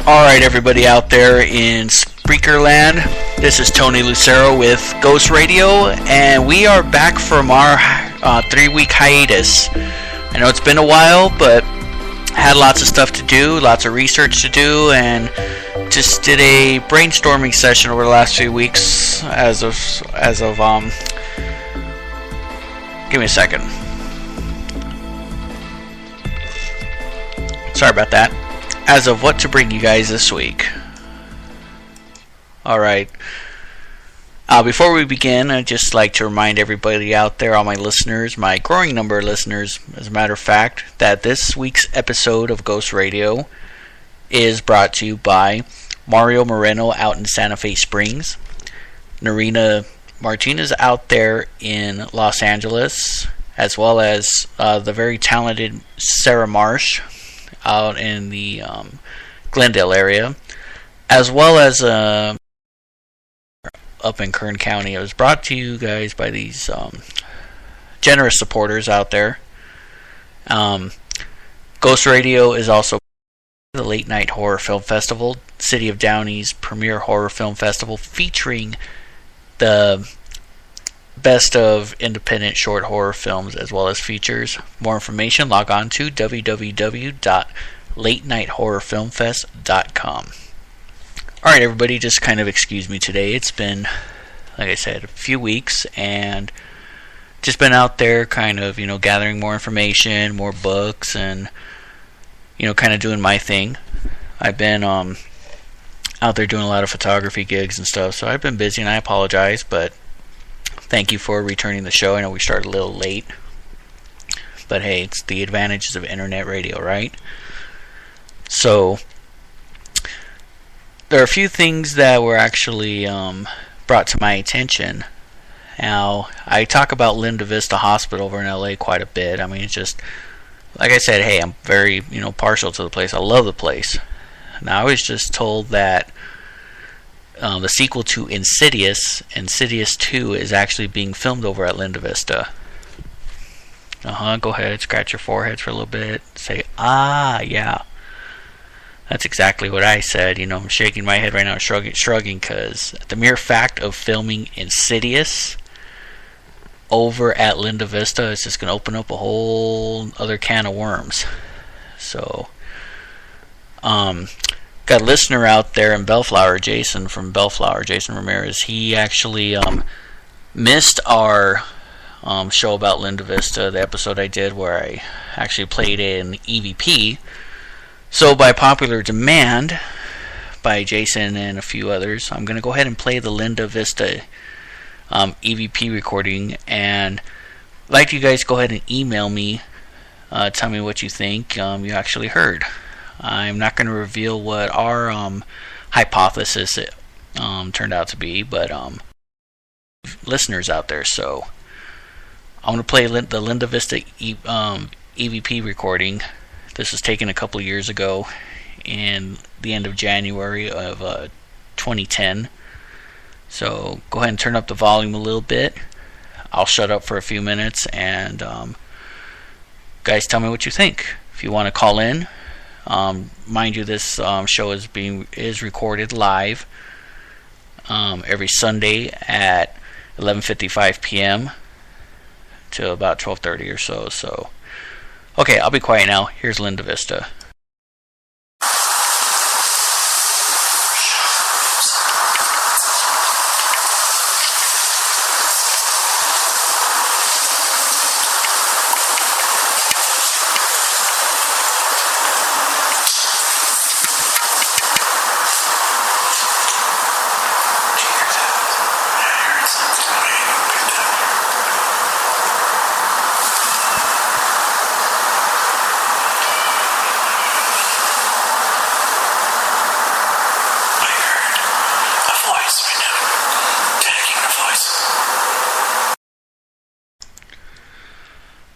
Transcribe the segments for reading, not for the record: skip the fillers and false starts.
Alright, everybody out there in Spreaker land, this is Tony Lucero with Ghost Radio, and we are back from our 3-week hiatus. I know it's been a while, but had lots of stuff to do, lots of research to do, and just did a brainstorming session over the last few weeks as of give me a second. Sorry about that. As of what to bring you guys this week. Alright. Before we begin, I'd just like to remind everybody out there, all my listeners, my growing number of listeners, as a matter of fact, that this week's episode of Ghost Radio is brought to you by Mario Moreno out in Santa Fe Springs, Narina Martinez out there in Los Angeles, as well as the very talented Sarah Marsh out in the Glendale area, as well as up in Kern County. It was brought to you guys by these generous supporters out there. Ghost Radio is also the Late Night Horror Film Festival, City of Downey's premier horror film festival, featuring the best of independent short horror films as well as features. More information, log on to www.latenightHorrorFilmFest.com. Alright, everybody, just kind of excuse me today. It's been, like I said, a few weeks, and just been out there kind of, gathering more information, more books, and, kind of doing my thing. I've been out there doing a lot of photography gigs and stuff, so I've been busy, and I apologize, but thank you for returning the show. I know we started a little late, but hey, it's the advantages of internet radio, right? So, there are a few things that were actually brought to my attention. Now, I talk about Linda Vista Hospital over in LA quite a bit. I mean, it's just, like I said, hey, I'm very, partial to the place. I love the place. Now, I was just told that the sequel to Insidious 2, is actually being filmed over at Linda Vista. Go ahead, scratch your foreheads for a little bit. Say, yeah. That's exactly what I said. I'm shaking my head right now, shrugging, because the mere fact of filming Insidious over at Linda Vista is just going to open up a whole other can of worms. So, got a listener out there in Bellflower, Jason from Bellflower, Jason Ramirez. He actually missed our show about Linda Vista, the episode I did where I actually played an EVP. So by popular demand by Jason and a few others, I'm going to go ahead and play the Linda Vista EVP recording, and I'd like you guys to go ahead and email me, tell me what you think you actually heard. I'm not going to reveal what our hypothesis turned out to be, but listeners out there, so I'm going to play the Linda Vista EVP recording. This was taken a couple years ago in the end of January of 2010. So go ahead and turn up the volume a little bit. I'll shut up for a few minutes, and guys, tell me what you think. If you want to call in, mind you, this show is recorded live every Sunday at 11:55 p.m. to about 12:30 or so. So, okay, I'll be quiet now. Here's Linda Vista.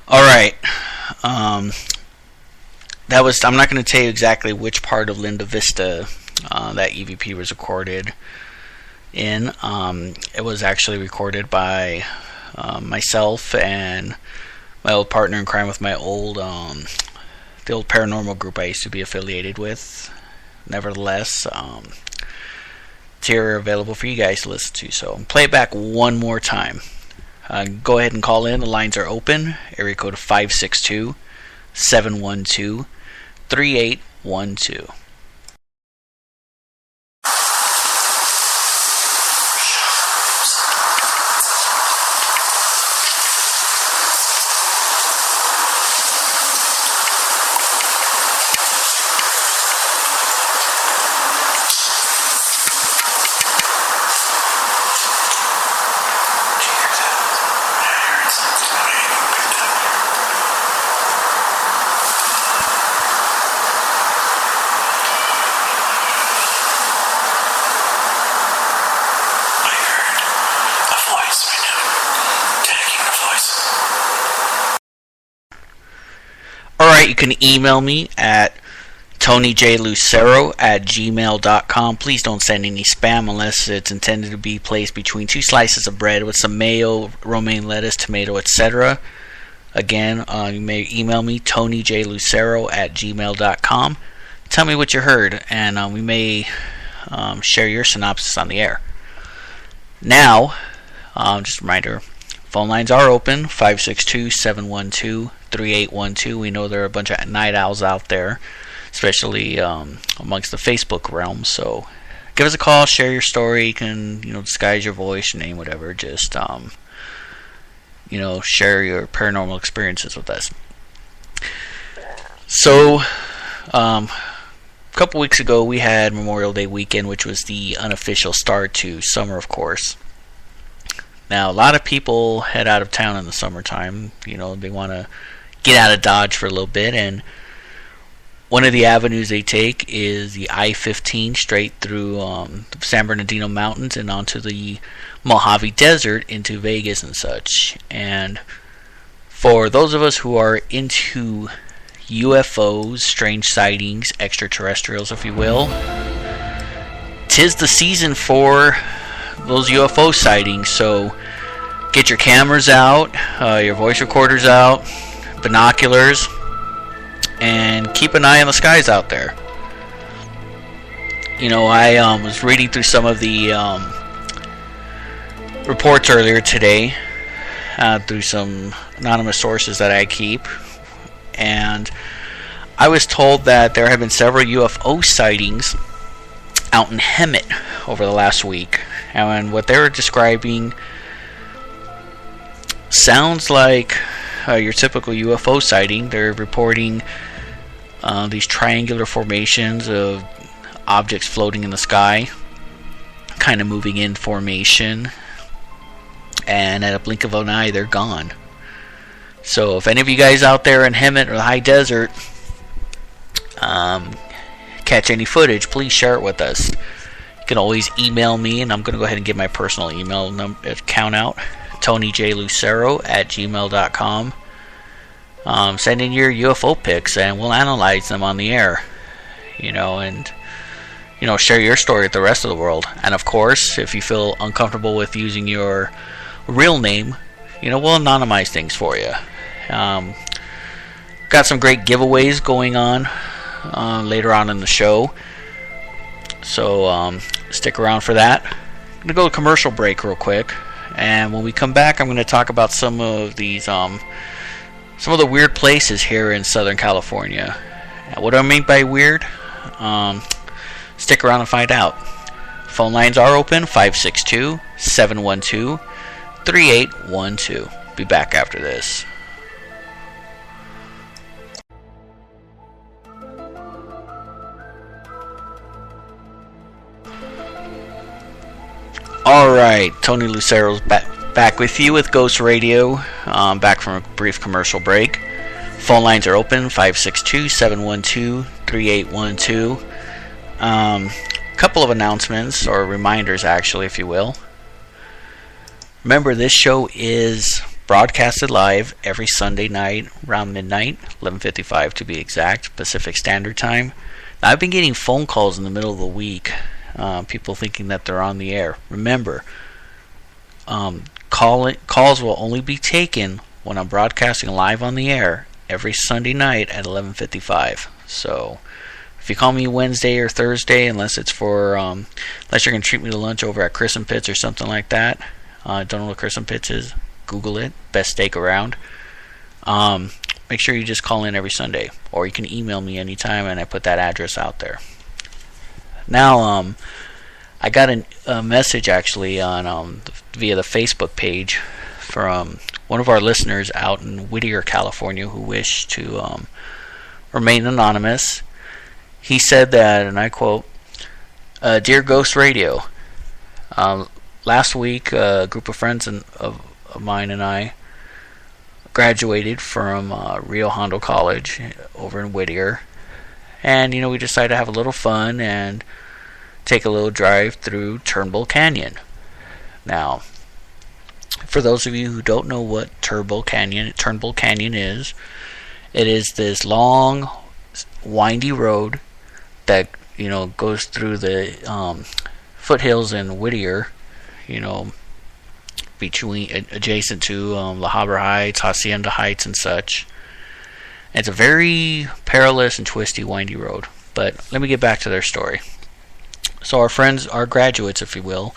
Alright, that was, I'm not going to tell you exactly which part of Linda Vista that EVP was recorded in. It was actually recorded by myself and my old partner in crime with my old, the old paranormal group I used to be affiliated with nevertheless, it's here available for you guys to listen to. So play it back one more time. Go ahead and call in. The lines are open. Area code 562-712-3812. Alright, you can email me at TonyJLucero@gmail.com. Please don't send any spam unless it's intended to be placed between two slices of bread with some mayo, romaine lettuce, tomato, etc. Again, you may email me, TonyJLucero@gmail.com. Tell me what you heard, and we may share your synopsis on the air. Now, just a reminder, phone lines are open, 562-712-3812. We know there are a bunch of night owls out there, especially amongst the Facebook realm. So give us a call, share your story. You can, disguise your voice, your name, whatever. Just, share your paranormal experiences with us. So, a couple weeks ago, we had Memorial Day weekend, which was the unofficial start to summer, of course. Now, a lot of people head out of town in the summertime. They want to get out of Dodge for a little bit, and one of the avenues they take is the I-15 straight through the San Bernardino Mountains and onto the Mojave Desert into Vegas and such. And for those of us who are into UFOs, strange sightings, extraterrestrials, if you will, 'tis the season for those UFO sightings. So get your cameras out, your voice recorders out, binoculars, and keep an eye on the skies out there. I was reading through some of the reports earlier today through some anonymous sources that I keep, and I was told that there have been several UFO sightings out in Hemet over the last week, and what they were describing sounds like your typical UFO sighting. They're reporting these triangular formations of objects floating in the sky, kind of moving in formation, and at a blink of an eye, they're gone. So if any of you guys out there in Hemet or the high desert catch any footage, please share it with us. You can always email me, and I'm going to go ahead and give my personal email account out, TonyJLucero@gmail.com. Send in your UFO pics, and we'll analyze them on the air. And share your story with the rest of the world. And of course, if you feel uncomfortable with using your real name, we'll anonymize things for you. Got some great giveaways going on later on in the show, so stick around for that. I'm going to go to commercial break real quick, and when we come back, I'm going to talk about some of these some of the weird places here in Southern California. What do I mean by weird? Stick around and find out. Phone lines are open, 562-712-3812. Be back after this. Alright, Tony Lucero's back with you with Ghost Radio, back from a brief commercial break. Phone lines are open, 562-712-3812. Couple of announcements, or reminders actually, if you will. Remember, this show is broadcasted live every Sunday night around midnight, 11:55 to be exact, Pacific Standard Time. Now, I've been getting phone calls in the middle of the week, people thinking that they're on the air. Remember, calls will only be taken when I'm broadcasting live on the air every Sunday night at 11:55. So If you call me Wednesday or Thursday, unless it's for unless you're gonna treat me to lunch over at Chris and Pitts or something like that. Don't know what Chris and Pitts is? Google it. Best steak around. Make sure you just call in every Sunday, or you can email me anytime, and I put that address out there. Now, I got a message actually on via the Facebook page from one of our listeners out in Whittier, California, who wished to remain anonymous. He said that, and I quote, "Dear Ghost Radio, last week a group of friends of mine and I graduated from Rio Hondo College over in Whittier, and we decided to have a little fun and take a little drive through Turnbull Canyon. Now, for those of you who don't know what Turnbull Canyon is, it is this long, windy road that goes through the foothills in Whittier, adjacent to La Habra Heights, Hacienda Heights, and such. And it's a very perilous and twisty, windy road. But let me get back to their story. So our friends, our graduates, if you will,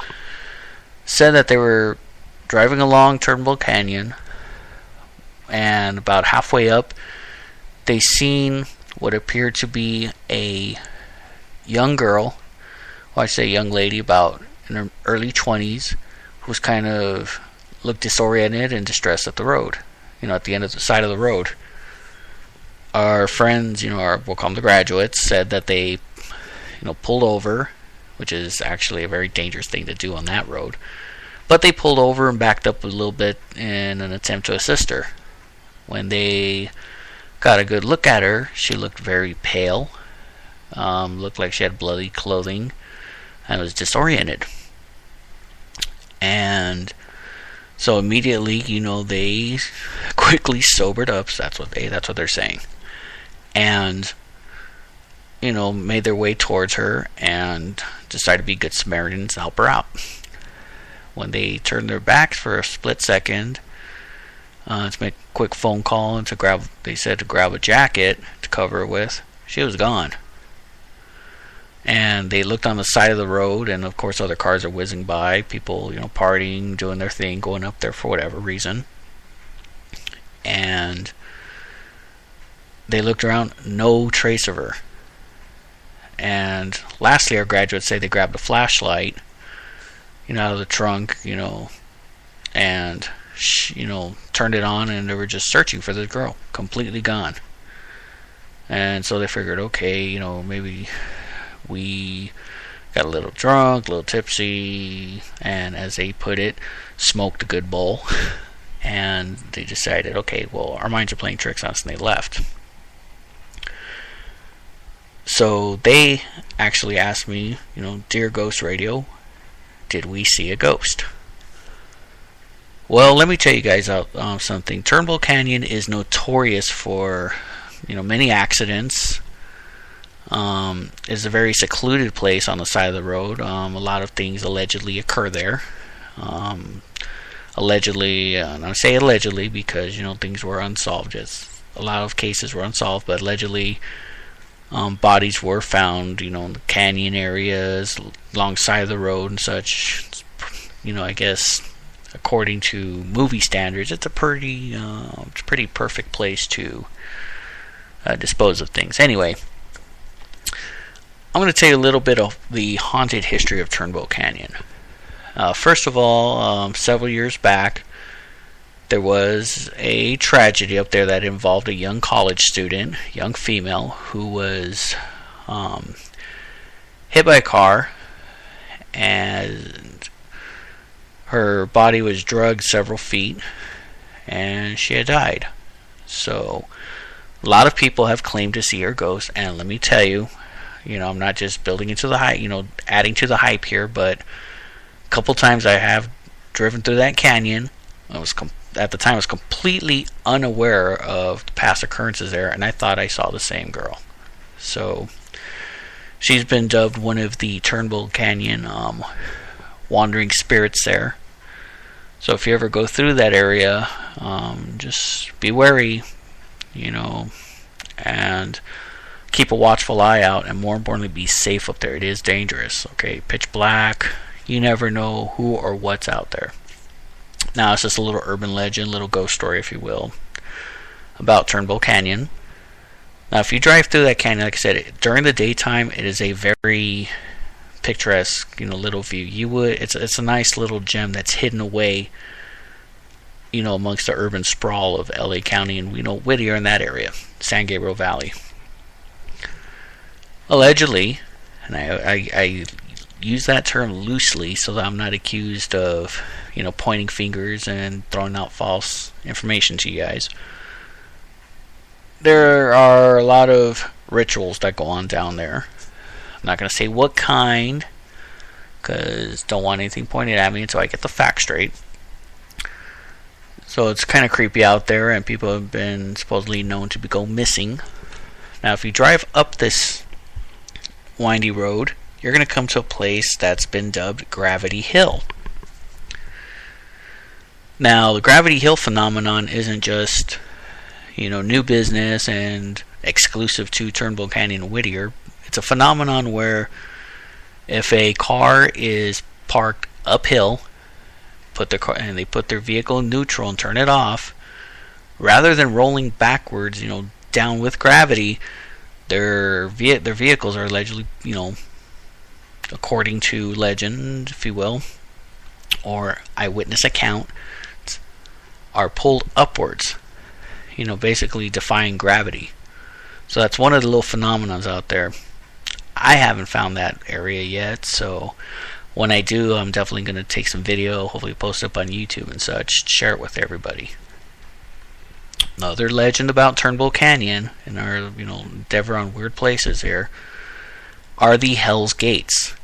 said that they were driving along Turnbull Canyon, and about halfway up, they seen what appeared to be a young girl, well, I'd say young lady, about in her early 20s, who was kind of looked disoriented and distressed at the road, at the end of the side of the road. Our friends, we'll call them the graduates, said that they, pulled over, which is actually a very dangerous thing to do on that road. But they pulled over and backed up a little bit in an attempt to assist her. When they got a good look at her, she looked very pale, looked like she had bloody clothing, and was disoriented. And so immediately, they quickly sobered up. So that's what they're saying, and made their way towards her and decided to be good Samaritans and help her out. When they turned their backs for a split second to make a quick phone call and to grab a jacket to cover her with, she was gone. And they looked on the side of the road, and of course other cars are whizzing by, people partying, doing their thing, going up there for whatever reason. And they looked around, no trace of her. And lastly, our graduates say they grabbed a flashlight, out of the trunk, and turned it on, and they were just searching for the girl, completely gone. And so they figured, okay, maybe we got a little drunk, a little tipsy, and as they put it, smoked a good bowl. And they decided, okay, well, our minds are playing tricks on us, and they left. So they actually asked me, Dear Ghost Radio, did we see a ghost? Well, let me tell you guys something. Turnbull Canyon is notorious for, many accidents. It's a very secluded place on the side of the road. A lot of things allegedly occur there. Allegedly, and I say allegedly because things were unsolved. A lot of cases were unsolved, but allegedly, bodies were found, in the canyon areas, alongside the road and such. I guess according to movie standards, it's a pretty perfect place to dispose of things. Anyway, I'm going to tell you a little bit of the haunted history of Turnbull Canyon. First of all, several years back, there was a tragedy up there that involved a young college student, young female, who was hit by a car, and her body was dragged several feet, and she had died. So, a lot of people have claimed to see her ghost, and let me tell you, I'm not just building into the hype, adding to the hype here, but a couple times I have driven through that canyon. At the time, I was completely unaware of the past occurrences there, and I thought I saw the same girl. So, she's been dubbed one of the Turnbull Canyon wandering spirits there. So if you ever go through that area, just be wary, and keep a watchful eye out, and more importantly, be safe up there. It is dangerous. Okay, pitch black. You never know who or what's out there. Now, it's just a little urban legend, little ghost story, if you will, about Turnbull Canyon. Now, if you drive through that canyon, like I said, during the daytime, it is a very picturesque, little view. It's a nice little gem that's hidden away, amongst the urban sprawl of LA County and Whittier in that area, San Gabriel Valley. Allegedly, and I use that term loosely so that I'm not accused of, pointing fingers and throwing out false information to you guys. There are a lot of rituals that go on down there. I'm not going to say what kind, because don't want anything pointed at me until I get the facts straight. So it's kind of creepy out there, and people have been supposedly known to go missing. Now, if you drive up this windy road, you're going to come to a place that's been dubbed Gravity Hill. Now, the Gravity Hill phenomenon isn't just, new business and exclusive to Turnbull Canyon and Whittier. It's a phenomenon where if a car is parked uphill, they put their vehicle in neutral and turn it off, rather than rolling backwards, down with gravity, their vehicles are allegedly, according to legend, if you will, or eyewitness account, are pulled upwards, basically defying gravity. So that's one of the little phenomenons out there. I haven't found that area yet, so when I do, I'm definitely going to take some video, hopefully post it up on YouTube and such, share it with everybody. Another legend about Turnbull Canyon and our, endeavor on weird places here are the Hell's Gates.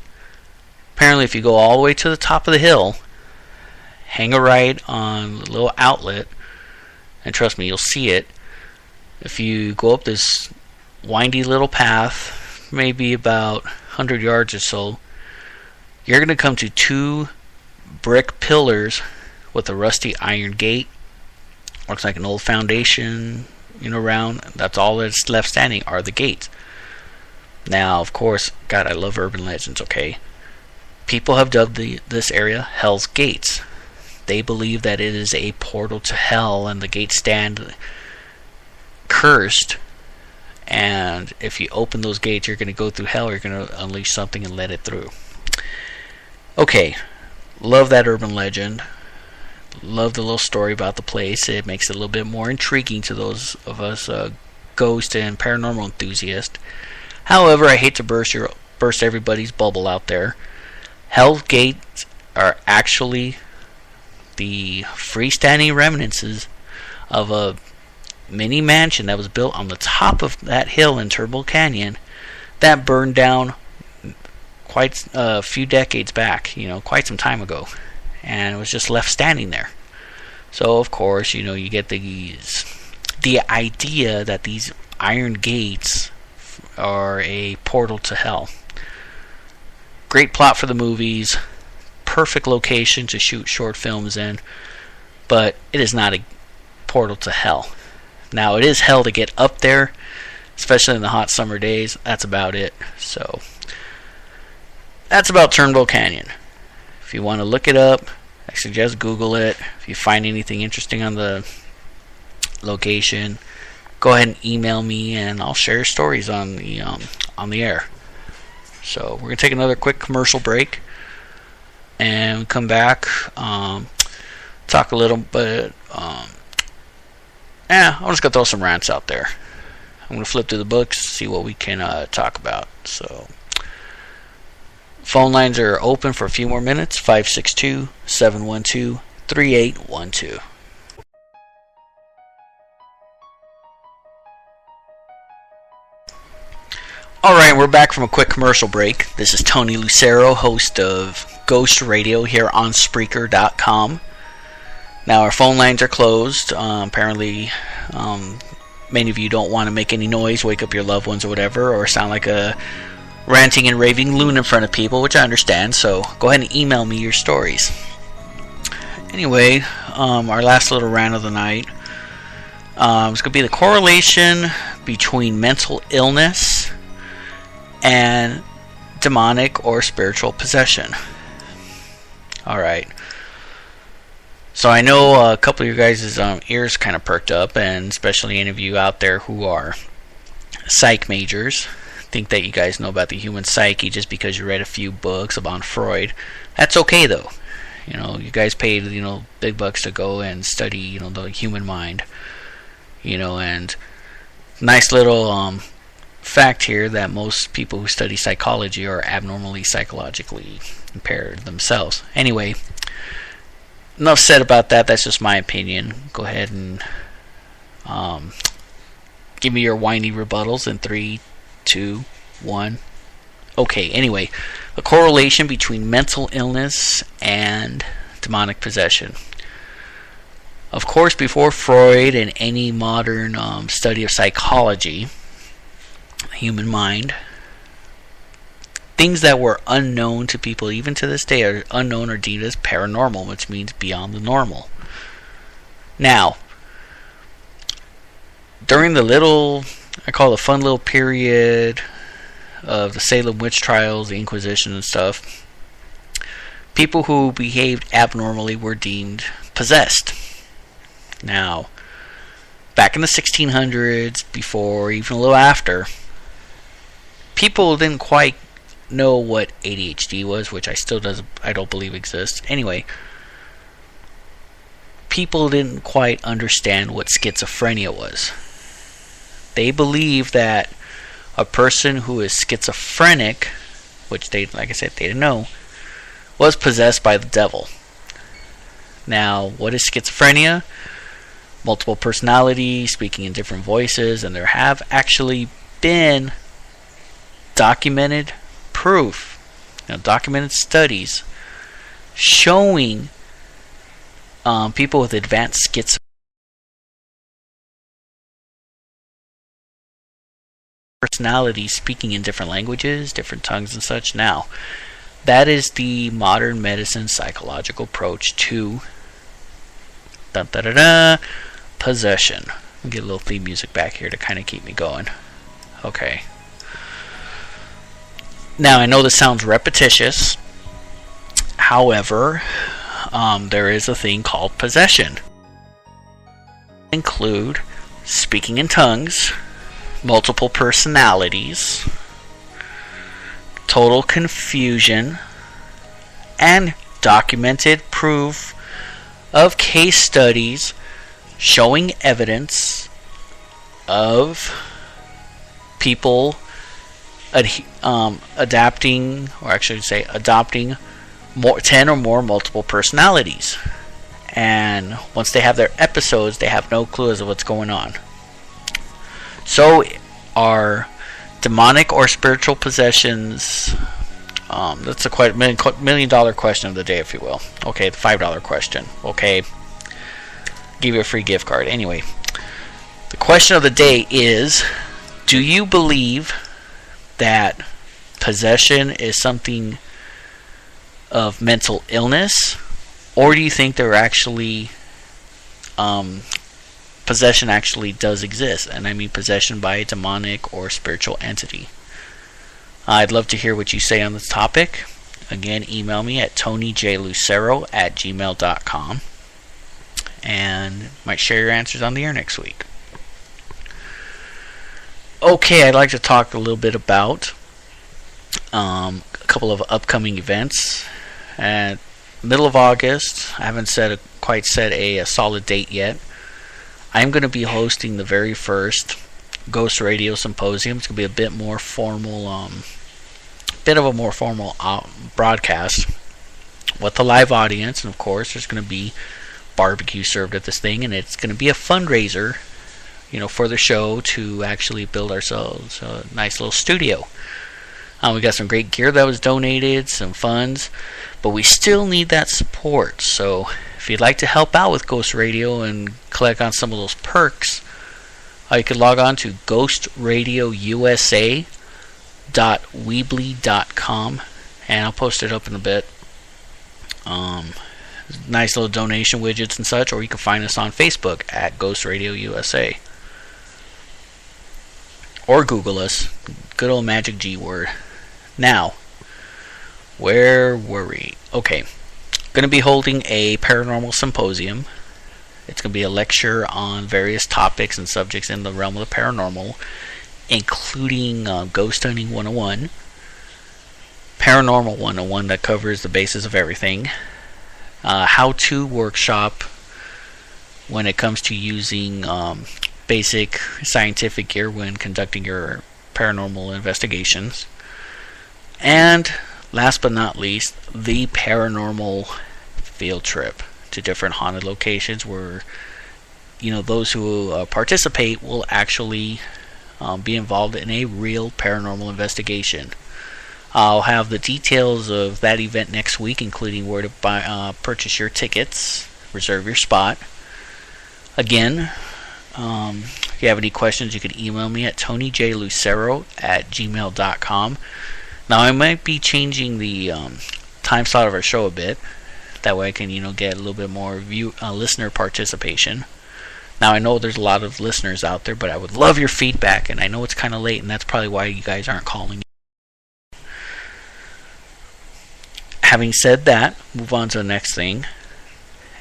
Apparently, if you go all the way to the top of the hill, hang a right on the little outlet, and trust me, you'll see it. If you go up this windy little path, maybe about 100 yards or so, you're going to come to 2 brick pillars with a rusty iron gate. Looks like an old foundation, around. That's all that's left standing are the gates. Now, of course, God, I love urban legends, okay? People have dubbed this area Hell's Gates. They believe that it is a portal to hell, and the gates stand cursed. And if you open those gates, you're going to go through hell. You're going to unleash something and let it through. Okay, love that urban legend. Love the little story about the place. It makes it a little bit more intriguing to those of us ghost and paranormal enthusiasts. However, I hate to burst everybody's bubble out there. Hell's Gates are actually the freestanding remnants of a mini mansion that was built on the top of that hill in Turnbull Canyon that burned down quite a few decades back, quite some time ago, and it was just left standing there. So of course, you get the idea that these iron gates are a portal to hell. Great plot for the movies, perfect location to shoot short films in, but it is not a portal to hell. Now, it is hell to get up there, especially in the hot summer days. That's about it. So that's about Turnbull Canyon. If you want to look it up, I suggest Google it. If you find anything interesting on the location, go ahead and email me, and I'll share stories on the air. So we're gonna take another quick commercial break, and come back, talk a little bit. I'm just gonna throw some rants out there. I'm gonna flip through the books, see what we can talk about. So phone lines are open for a few more minutes. 562-712-3812. Alright, we're back from a quick commercial break. This is Tony Lucero, host of Ghost Radio here on Spreaker.com. Now, our phone lines are closed. Apparently, many of you don't want to make any noise, wake up your loved ones or whatever, or sound like a ranting and raving loon in front of people, which I understand, so go ahead and email me your stories. Anyway, our last little rant of the night is going to be the correlation between mental illness and demonic or spiritual possession. Alright. So I know a couple of you guys' ears kind of perked up, and especially any of you out there who are psych majors, think that you guys know about the human psyche just because you read a few books about Freud. That's okay though. You know, you guys paid, big bucks to go and study, the human mind. And nice little fact here that most people who study psychology are abnormally psychologically impaired themselves. Anyway, enough said about that. That's just my opinion. Go ahead and give me your whiny rebuttals in 3, 2, 1. Okay, anyway, the correlation between mental illness and demonic possession. Of course, before Freud and any modern study of psychology, the human mind, things that were unknown to people even to this day are unknown or deemed as paranormal, which means beyond the normal. Now, during the I call it a fun little period of the Salem witch trials, the Inquisition and stuff, people who behaved abnormally were deemed possessed. Now, back in the 1600s, before, even a little after, people didn't quite know what ADHD was, which I don't believe exists. Anyway, people didn't quite understand what schizophrenia was. They believed that a person who is schizophrenic, which they, like I said, they didn't know, was possessed by the devil. Now, what is schizophrenia? Multiple personality, speaking in different voices, and there have actually been documented proof, documented studies showing people with advanced schizophrenia personality speaking in different languages, different tongues and such. Now, that is the modern medicine psychological approach to possession. I'll get a little theme music back here to kind of keep me going. Okay. Now, I know this sounds repetitious. However, there is a thing called possession. Include speaking in tongues, multiple personalities, total confusion, and documented proof of case studies showing evidence of people adopting 10 or more multiple personalities. And once they have their episodes, they have no clue as to what's going on. So, are demonic or spiritual possessions? That's a quite $1 million question of the day, if you will. Okay, the $5 question. Okay, give you a free gift card. Anyway, the question of the day is: do you believe that possession is something of mental illness, or do you think there actually possession actually does exist? And I mean possession by a demonic or spiritual entity. I'd love to hear what you say on this topic. Again, email me at tonyjlucero@gmail.com, and might share your answers on the air next week. Okay, I'd like to talk a little bit about a couple of upcoming events. At middle of August, I haven't quite set a solid date yet. I'm going to be hosting the very first Ghost Radio Symposium. It's going to be a bit more formal, broadcast with a live audience, and of course, there's going to be barbecue served at this thing, and it's going to be a fundraiser, for the show to actually build ourselves a nice little studio. We got some great gear that was donated, some funds, but we still need that support. So if you'd like to help out with Ghost Radio and collect on some of those perks, you could log on to ghostradiousa.weebly.com, and I'll post it up in a bit. Nice little donation widgets and such, or you can find us on Facebook at Ghost Radio USA. Or Google us, good old magic G word. Now, where were we? Okay. Going to be holding a paranormal symposium. It's going to be a lecture on various topics and subjects in the realm of the paranormal, including Ghost Hunting 101, Paranormal 101 that covers the basis of everything, how-to workshop when it comes to using basic scientific gear when conducting your paranormal investigations, and last but not least, the paranormal field trip to different haunted locations where, you know, those who participate will actually be involved in a real paranormal investigation. I'll have the details of that event next week, including where to purchase your tickets, reserve your spot. Again, if you have any questions, you can email me at tonyjlucero@gmail.com. Now, I might be changing the time slot of our show a bit. That way I can, get a little bit more listener participation. Now, I know there's a lot of listeners out there, but I would love your feedback, and I know it's kind of late, and that's probably why you guys aren't calling. Having said that, move on to the next thing,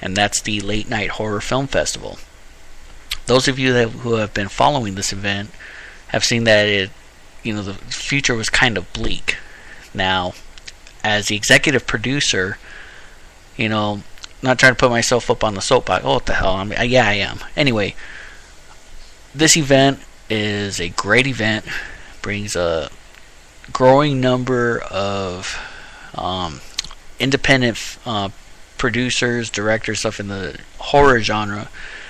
and that's the Late Night Horror Film Festival. Those of you who have been following this event have seen that the future was kind of bleak. Now, as the executive producer, not trying to put myself up on the soapbox. Oh, what the hell? I am. Anyway, this event is a great event. Brings a growing number of independent producers, directors, stuff in the horror genre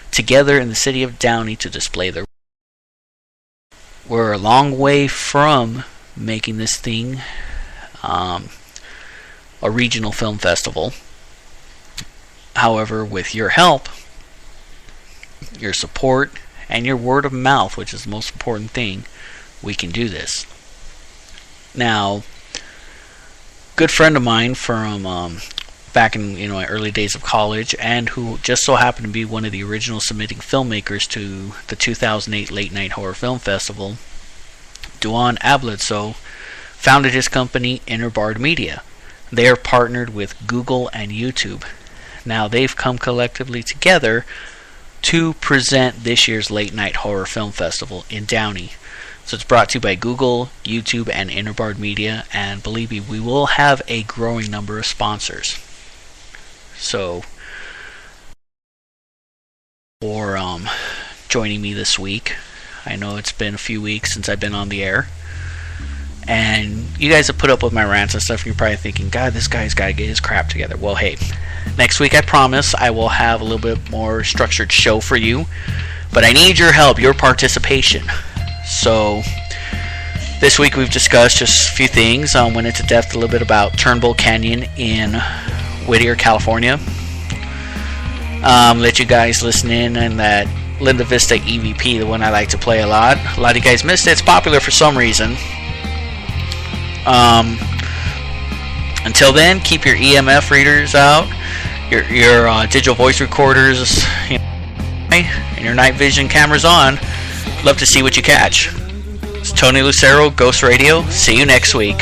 together in the city of Downey to display their. We're a long way from making this thing a regional film festival. However, with your help, your support, and your word of mouth, which is the most important thing, we can do this. Now, good friend of mine from back in my early days of college, and who just so happened to be one of the original submitting filmmakers to the 2008 Late Night Horror Film Festival, Duan Abledso, founded his company Innerbard Media. They are partnered with Google and YouTube. Now they've come collectively together to present this year's Late Night Horror Film Festival in Downey. So it's brought to you by Google, YouTube, and Innerbard Media, and believe me, we will have a growing number of sponsors. So, for joining me this week, I know it's been a few weeks since I've been on the air, and you guys have put up with my rants and stuff, and you're probably thinking, God, this guy's got to get his crap together. Well, hey, next week I promise I will have a little bit more structured show for you, but I need your help, your participation. So, this week we've discussed just a few things. Went into depth a little bit about Turnbull Canyon in Whittier, California. Let you guys listen in on that Linda Vista EVP, the one I like to play a lot. A lot of you guys missed it. It's popular for some reason. Until then, keep your EMF readers out, your digital voice recorders, and your night vision cameras on. Love to see what you catch. It's Tony Lucero, Ghost Radio. See you next week.